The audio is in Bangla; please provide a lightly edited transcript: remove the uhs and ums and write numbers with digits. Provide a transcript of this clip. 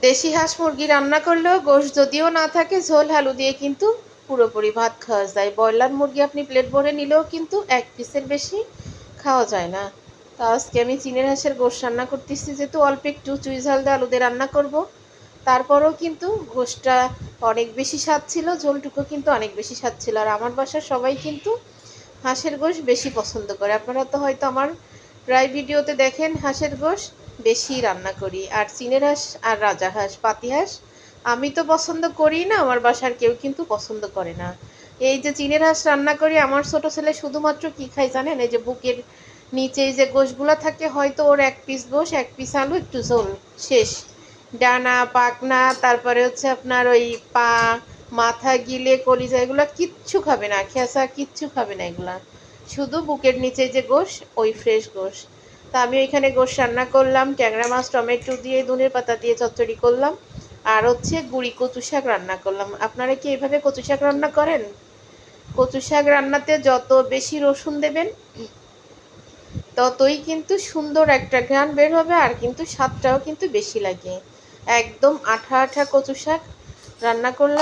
দেশি হাঁস মুরগি রান্না করলেও গোশ যদিও না থাকে, ঝোল আলু দিয়ে কিন্তু পুরোপুরি ভাত খাওয়া যায়। ব্রয়লার মুরগি আপনি প্লেট ভরে নিলেও কিন্তু এক পিসের বেশি খাওয়া যায় না। তো আজকে আমি চীনের হাঁসের গোশ রান্না করতেছি, যেহেতু অল্প একটু চুই ঝাল দিয়ে আলু দিয়ে রান্না করব। তারপরেও কিন্তু গোশটা অনেক বেশি স্বাদ ছিল, ঝোলটুকু কিন্তু অনেক বেশি স্বাদ ছিল। আর আমার বাসার সবাই কিন্তু হাঁসের গোশ বেশি পছন্দ করে। আপনারা তো হয়তো আমার প্রায় ভিডিওতে দেখেন হাঁসের গোশ বেশি রান্না করি। আর চীনের হাঁস আর রাজা হাঁস, পাতি হাঁস আমি তো পছন্দ করি না, আমার বাসার কেউ কিন্তু পছন্দ করে না। এই যে চীনের হাঁস রান্না করি, আমার ছোট ছেলে শুধুমাত্র কি খায় জানেন? এই যে বুকের নিচে এই যে গোশগুলো থাকে, হয়তো ওর এক পিস গোশ, এক পিস আলু, একটু ঝোল, শেষ। ডানা পাখনা, তারপরে হচ্ছে আপনার ওই পা, মাথা, গিলে, কলিজা, এগুলো কিচ্ছু খাবে না, খেসা কিচ্ছু খাবে না এগুলা। শুধু বুকের নিচে যে গোশ, ওই ফ্রেশ গোশ। তা আমি ওইখানে গোশ রান্না করলাম, ট্যাংরা মাছ টমেটো দিয়ে ধনের পাতা দিয়ে চচ্চড়ি করলাম। আর হচ্ছে গুঁড়ি কচু শাক রান্না করলাম। আপনারা কি এইভাবে কচু শাক রান্না করেন? কচু শাক রান্নাতে যত বেশি রসুন দেবেন, ততই কিন্তু সুন্দর একটা ঘ্রাণ বের হবে, আর কিন্তু স্বাদটাও কিন্তু বেশি লাগে। একদম আঠা আঠা কচু শাক রান্না করলাম।